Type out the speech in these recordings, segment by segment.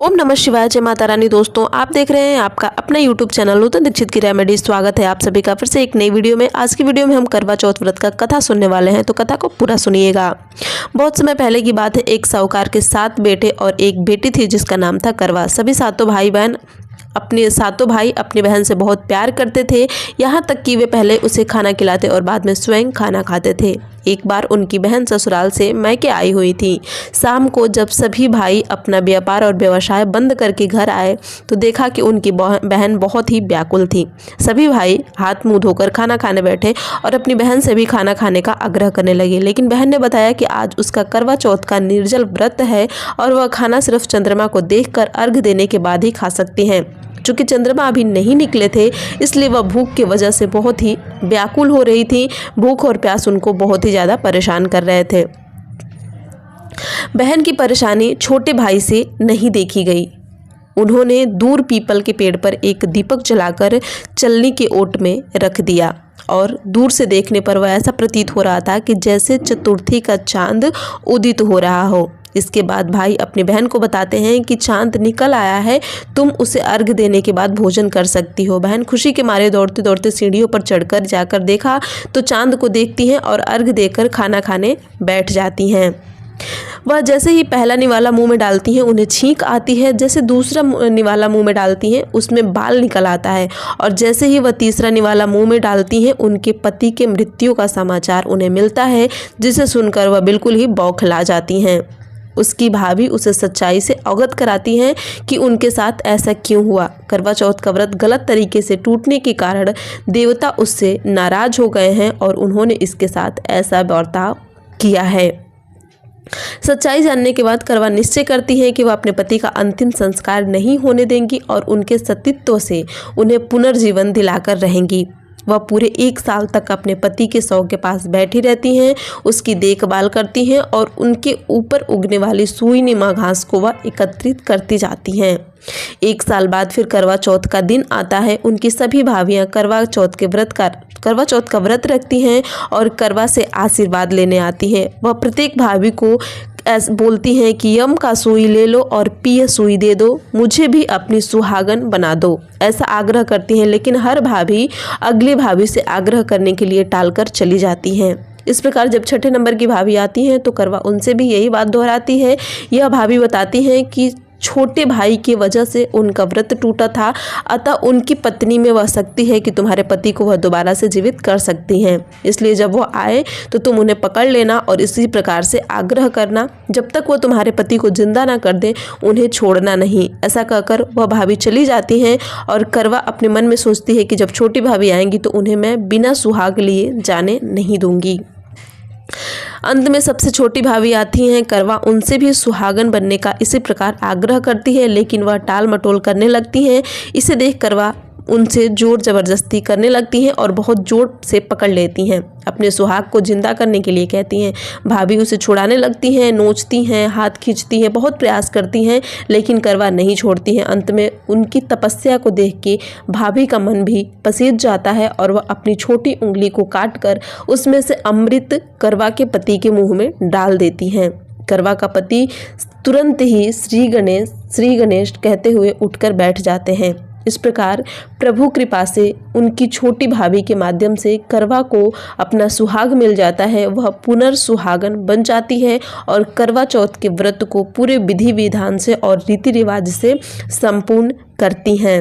ओम नमः शिवाय। जय माता रानी। दोस्तों, आप देख रहे हैं आपका अपना यूट्यूब चैनल नूतन दीक्षित की रेमेडी। स्वागत है आप सभी का फिर से एक नई वीडियो में। आज की वीडियो में हम करवा चौथ व्रत का कथा सुनने वाले हैं, तो कथा को पूरा सुनिएगा। बहुत समय पहले की बात है। एक साहूकार के 7 बेटे और एक बेटी थी जिसका नाम था करवा। सभी सातों भाई अपनी बहन से बहुत प्यार करते थे, यहाँ तक कि वे पहले उसे खाना खिलाते और बाद में स्वयं खाना खाते थे। एक बार उनकी बहन ससुराल से मैके आई हुई थी। शाम को जब सभी भाई अपना व्यापार और व्यवसाय बंद करके घर आए तो देखा कि उनकी बहन बहुत ही व्याकुल थी। सभी भाई हाथ मुंह धोकर खाना खाने बैठे और अपनी बहन से भी खाना खाने का आग्रह करने लगे, लेकिन बहन ने बताया कि आज उसका करवा चौथ का निर्जल व्रत है और वह खाना सिर्फ चंद्रमा को देखकर अर्घ देने के बाद ही खा सकती हैं। चूँकि चंद्रमा अभी नहीं निकले थे, इसलिए वह भूख की वजह से बहुत ही व्याकुल हो रही थी। भूख और प्यास उनको बहुत ही ज़्यादा परेशान कर रहे थे। बहन की परेशानी छोटे भाई से नहीं देखी गई। उन्होंने दूर पीपल के पेड़ पर एक दीपक जलाकर चलनी के ओट में रख दिया और दूर से देखने पर वह ऐसा प्रतीत हो रहा था कि जैसे चतुर्थी का चांद उदित हो रहा हो। इसके बाद भाई अपनी बहन को बताते हैं कि चांद निकल आया है, तुम उसे अर्घ देने के बाद भोजन कर सकती हो। बहन खुशी के मारे दौड़ते दौड़ते सीढ़ियों पर चढ़कर जाकर देखा तो चांद को देखती हैं और अर्घ देकर खाना खाने बैठ जाती हैं। वह जैसे ही पहला निवाला मुंह में डालती हैं उन्हें छींक आती है। जैसे दूसरा निवाला मुंह में डालती हैं उसमें बाल निकल आता है और जैसे ही वह तीसरा निवाला मुंह में डालती हैं उनके पति के मृत्यु का समाचार उन्हें मिलता है, जिसे सुनकर वह बिल्कुल ही बौखला जाती हैं। उसकी भाभी उसे सच्चाई से अवगत कराती हैं कि उनके साथ ऐसा क्यों हुआ। करवा चौथ का व्रत गलत तरीके से टूटने के कारण देवता उससे नाराज हो गए हैं और उन्होंने इसके साथ ऐसा बर्ताव किया है। सच्चाई जानने के बाद करवा निश्चय करती है कि वह अपने पति का अंतिम संस्कार नहीं होने देंगी और उनके सतीत्व से उन्हें पुनर्जीवन दिलाकर रहेंगी। वह पूरे 1 साल तक अपने पति के शव के पास बैठी रहती हैं, उसकी देखभाल करती हैं और उनके ऊपर उगने वाली सुईनुमा घास को वह एकत्रित करती जाती हैं। 1 साल बाद फिर करवा चौथ का दिन आता है। उनकी सभी भाभियां करवा चौथ का व्रत रखती हैं और करवा से आशीर्वाद लेने आती हैं। वह प्रत्येक भाभी को बोलती हैं कि यम का सुई ले लो और पिय सुई दे दो, मुझे भी अपनी सुहागन बना दो, ऐसा आग्रह करती हैं। लेकिन हर भाभी अगली भाभी से आग्रह करने के लिए टालकर चली जाती हैं। इस प्रकार जब छठे नंबर की भाभी आती हैं तो करवा उनसे भी यही बात दोहराती है। यह भाभी बताती हैं कि छोटे भाई की वजह से उनका व्रत टूटा था, अतः उनकी पत्नी में वह शक्ति है कि तुम्हारे पति को वह दोबारा से जीवित कर सकती हैं। इसलिए जब वह आए तो तुम उन्हें पकड़ लेना और इसी प्रकार से आग्रह करना, जब तक वह तुम्हारे पति को जिंदा ना कर दे उन्हें छोड़ना नहीं। ऐसा कहकर वह भाभी चली जाती हैं और करवा अपने मन में सोचती है कि जब छोटी भाभी आएंगी तो उन्हें मैं बिना सुहाग लिए जाने नहीं दूंगी। अंत में सबसे छोटी भाभी आती हैं। करवा उनसे भी सुहागन बनने का इसी प्रकार आग्रह करती है, लेकिन वह टाल मटोल करने लगती हैं। इसे देख करवा उनसे जोर जबरदस्ती करने लगती हैं और बहुत जोर से पकड़ लेती हैं। अपने सुहाग को जिंदा करने के लिए कहती हैं। भाभी उसे छुड़ाने लगती हैं, नोचती हैं, हाथ खींचती हैं, बहुत प्रयास करती हैं, लेकिन करवा नहीं छोड़ती हैं। अंत में उनकी तपस्या को देख के भाभी का मन भी पसीज जाता है और वह अपनी छोटी उंगली को काट कर उसमें से अमृत करवा के पति के मुंह में डाल देती हैं। करवा का पति तुरंत ही श्री गणेश कहते हुए उठकर बैठ जाते हैं। इस प्रकार प्रभु कृपा से उनकी छोटी भाभी के माध्यम से करवा को अपना सुहाग मिल जाता है। वह पुनर्सुहागन बन जाती है और करवा चौथ के व्रत को पूरे विधि विधान से और रीति रिवाज से संपूर्ण करती हैं।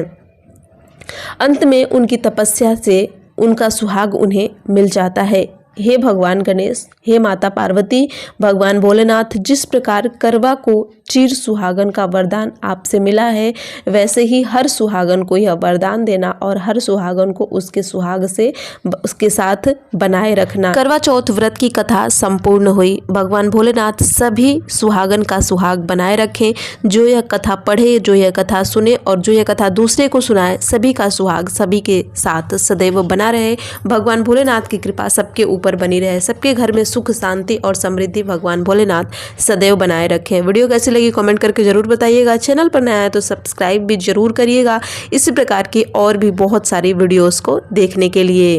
अंत में उनकी तपस्या से उनका सुहाग उन्हें मिल जाता है। हे भगवान गणेश, हे माता पार्वती, भगवान भोलेनाथ, जिस प्रकार करवा को चिर सुहागन का वरदान आपसे मिला है, वैसे ही हर सुहागन को यह वरदान देना और हर सुहागन को उसके सुहाग से उसके साथ बनाए रखना। करवा चौथ व्रत की कथा संपूर्ण हुई। भगवान भोलेनाथ सभी सुहागन का सुहाग बनाए रखें। जो यह कथा पढ़े, जो यह कथा सुने और जो यह कथा दूसरे को सुनाए, सभी का सुहाग सभी के साथ सदैव बना रहे। भगवान भोलेनाथ की कृपा सबके ऊपर बनी रहे। सबके घर में सुख, शांति और समृद्धि भगवान भोलेनाथ सदैव बनाए रखें। वीडियो कैसी लगी कमेंट करके जरूर बताइएगा। चैनल पर नया है तो सब्सक्राइब भी जरूर करिएगा इसी प्रकार की और भी बहुत सारी वीडियोस को देखने के लिए।